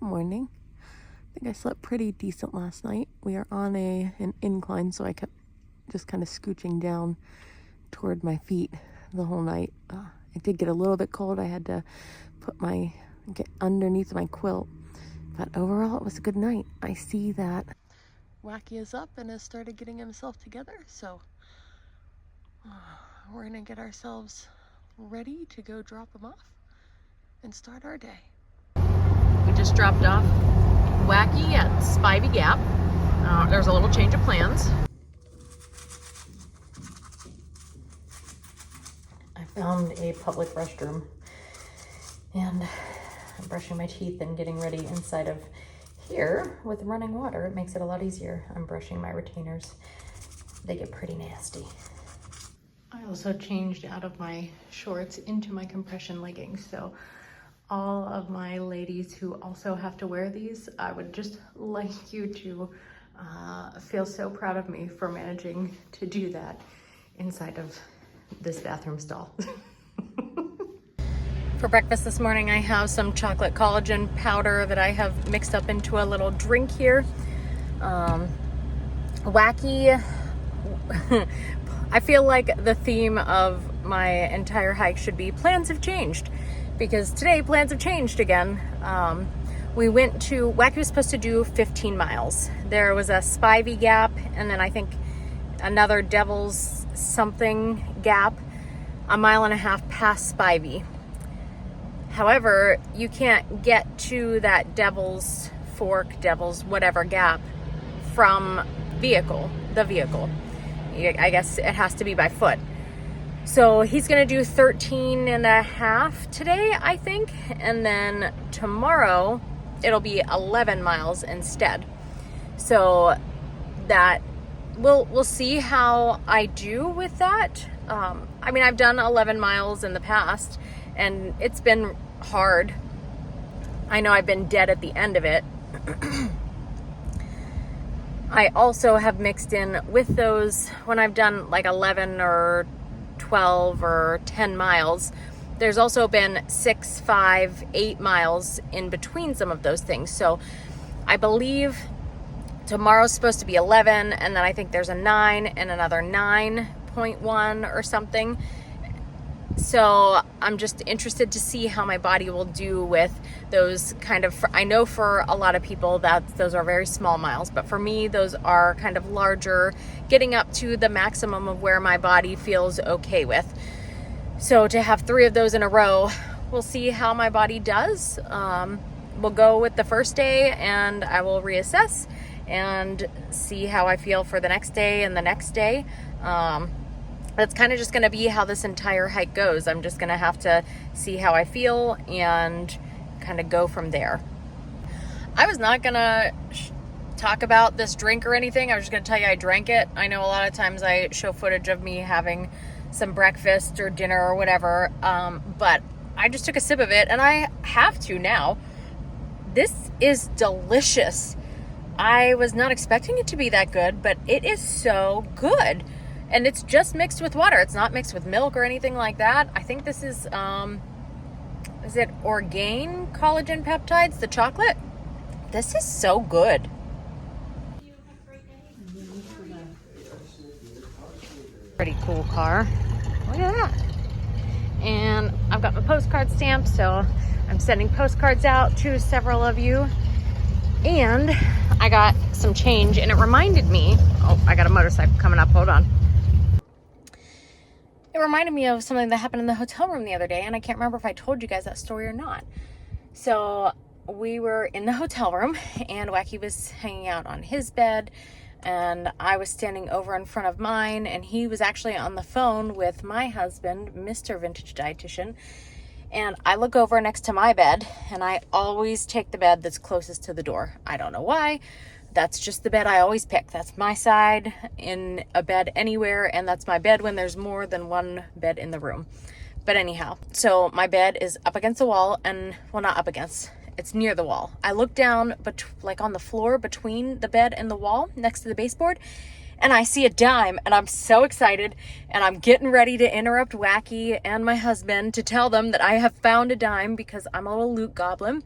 Morning. I think I slept pretty decent last night. We are on an incline, so I kept just kind of scooching down toward my feet the whole night. I did get a little bit cold. I had to get underneath my quilt, but overall it was a good night. I see that Wacky is up and has started getting himself together, so we're gonna get ourselves ready to go drop him off and start our day. We just dropped off Wacky at Spivey Gap. There's a little change of plans. I found a public restroom and I'm brushing my teeth and getting ready inside of here with running water. It makes it a lot easier. I'm brushing my retainers. They get pretty nasty. I also changed out of my shorts into my compression leggings, so all of my ladies who also have to wear these, I would just like you to feel so proud of me for managing to do that inside of this bathroom stall. For breakfast this morning, I have some chocolate collagen powder that I have mixed up into a little drink here. Wacky, I feel like the theme of my entire hike should be plans have changed, because today plans have changed again. Wacky was supposed to do 15 miles. There was a Spivey Gap and then I think another Devil's something gap, a mile and a half past Spivey. However, you can't get to that Devil's Fork, Devil's whatever gap from the vehicle. I guess it has to be by foot. So he's gonna do 13 and a half today, I think. And then tomorrow it'll be 11 miles instead. So that we'll see how I do with that. I mean, I've done 11 miles in the past and it's been hard. I know I've been dead at the end of it. I also have mixed in with those when I've done like 11 or 12 or 10 miles. There's also been 6, 5, 8 miles in between some of those things. So I believe tomorrow's supposed to be 11, and then I think there's a 9 and another 9.1 or something. So I'm just interested to see how my body will do with those kind of, I know for a lot of people that those are very small miles, but for me, those are kind of larger, getting up to the maximum of where my body feels okay with. So to have 3 of those in a row, we'll see how my body does. We'll go with the first day and I will reassess and see how I feel for the next day and the next day. That's kind of just going to be how this entire hike goes. I'm just going to have to see how I feel and kind of go from there. I was not going to talk about this drink or anything. I was just going to tell you I drank it. I know a lot of times I show footage of me having some breakfast or dinner or whatever, but I just took a sip of it and I have to now. This is delicious. I was not expecting it to be that good, but it is so good. And it's just mixed with water. It's not mixed with milk or anything like that. I think this is it Orgain collagen peptides, the chocolate? This is so good. Pretty cool car. Look at that. And I've got my postcard stamp, so I'm sending postcards out to several of you. And I got some change, and it reminded me, oh, I got a motorcycle coming up, hold on. It reminded me of something that happened in the hotel room the other day, and I can't remember if I told you guys that story or not. So we were in the hotel room, and Wacky was hanging out on his bed, and I was standing over in front of mine, and he was actually on the phone with my husband, Mr. Vintage Dietitian. And I look over next to my bed, and I always take the bed that's closest to the door. I don't know why. That's just the bed I always pick. That's my side in a bed anywhere, and that's my bed when there's more than one bed in the room. But anyhow, so my bed is up against the wall, and, well, not up against, it's near the wall. I look down, like on the floor between the bed and the wall next to the baseboard, and I see a dime, and I'm so excited, and I'm getting ready to interrupt Wacky and my husband to tell them that I have found a dime because I'm a little loot goblin.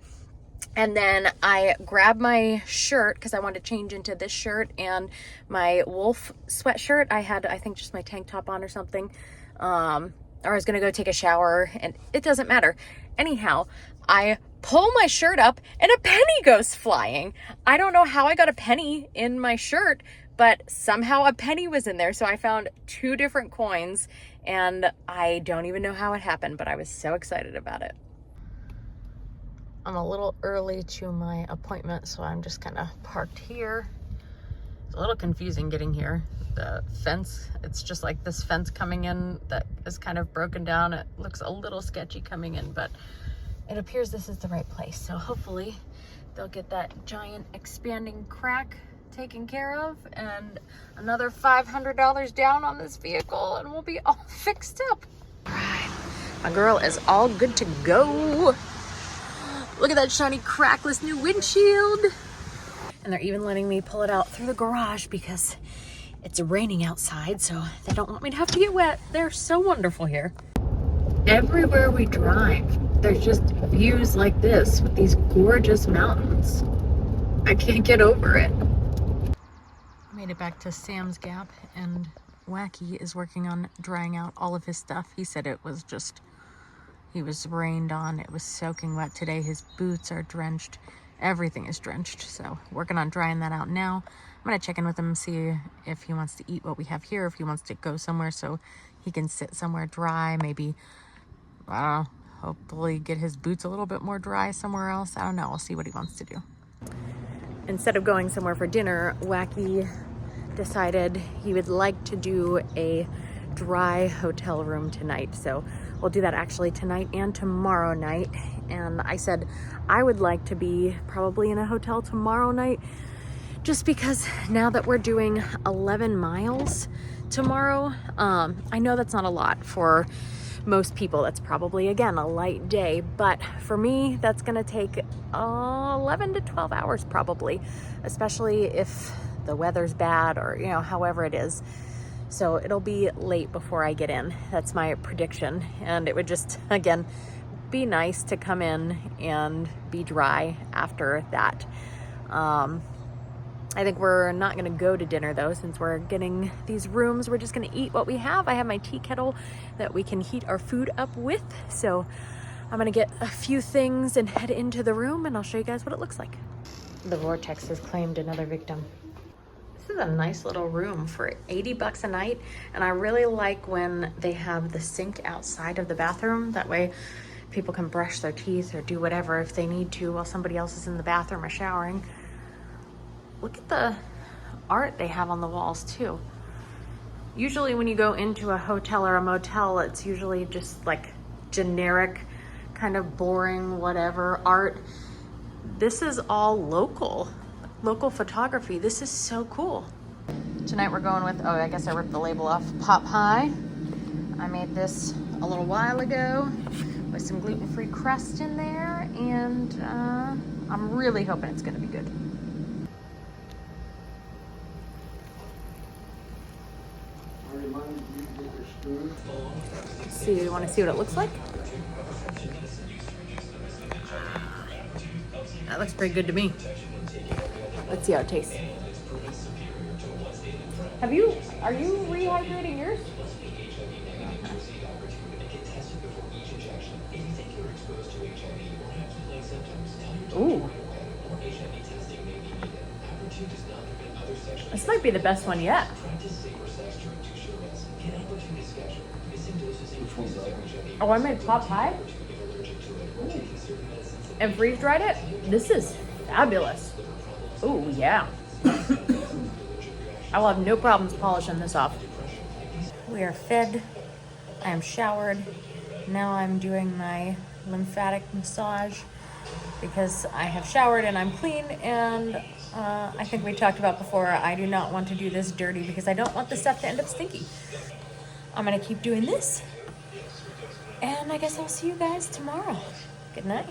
And then I grabbed my shirt because I wanted to change into this shirt and my wolf sweatshirt. I had, I think, just my tank top on or something. Or I was gonna go take a shower, and it doesn't matter. Anyhow, I pull my shirt up and a penny goes flying. I don't know how I got a penny in my shirt, but somehow a penny was in there. So I found 2 different coins, and I don't even know how it happened, but I was so excited about it. I'm a little early to my appointment, so I'm just kind of parked here. It's a little confusing getting here. The fence, it's just like this fence coming in that is kind of broken down. It looks a little sketchy coming in, but it appears this is the right place. So hopefully they'll get that giant expanding crack taken care of, and another $500 down on this vehicle, and we'll be all fixed up. All right, my girl is all good to go. Look at that shiny crackless new windshield. And they're even letting me pull it out through the garage because it's raining outside, so they don't want me to have to get wet. They're so wonderful here. Everywhere we drive, there's just views like this with these gorgeous mountains. I can't get over it. Made it back to Sam's Gap, and Wacky is working on drying out all of his stuff. He said it was just, he was rained on. It was soaking wet today. His boots are drenched. Everything is drenched. So working on drying that out now. I'm gonna check in with him and see if he wants to eat what we have here, if he wants to go somewhere so he can sit somewhere dry. Maybe, I don't know, hopefully get his boots a little bit more dry somewhere else. I don't know. We'll see what he wants to do. Instead of going somewhere for dinner, Wacky decided he would like to do a dry hotel room tonight. So we'll do that actually tonight and tomorrow night. And I said I would like to be probably in a hotel tomorrow night, just because now that we're doing 11 miles tomorrow, I know that's not a lot for most people. That's probably, again, a light day, but for me, that's gonna take 11 to 12 hours probably, especially if the weather's bad or, you know, however it is. So it'll be late before I get in. That's my prediction. And it would just, again, be nice to come in and be dry after that. I think we're not gonna go to dinner though, since we're getting these rooms. We're just gonna eat what we have. I have my tea kettle that we can heat our food up with. So I'm gonna get a few things and head into the room, and I'll show you guys what it looks like. The vortex has claimed another victim. This is a nice little room for 80 bucks a night. And I really like when they have the sink outside of the bathroom. That way people can brush their teeth or do whatever if they need to while somebody else is in the bathroom or showering. Look at the art they have on the walls too. Usually when you go into a hotel or a motel, it's usually just like generic, kind of boring, whatever art. This is all local photography. This is so cool. Tonight we're going with, oh, I guess I ripped the label off, Pop Pie. I made this a little while ago with some gluten-free crust in there, and I'm really hoping it's gonna be good. Let's see, you want to see what it looks like? That looks pretty good to me. Let's see how it tastes. Are you rehydrating yours? Ooh. This might be the best one yet. Oh, I made pot pie and freeze dried it. This is fabulous. Oh yeah. I will have no problems polishing this off. We are fed. I am showered. Now I'm doing my lymphatic massage because I have showered and I'm clean, and I think we talked about before, I do not want to do this dirty because I don't want the stuff to end up stinky. I'm gonna keep doing this, and I guess I'll see you guys tomorrow. Good night.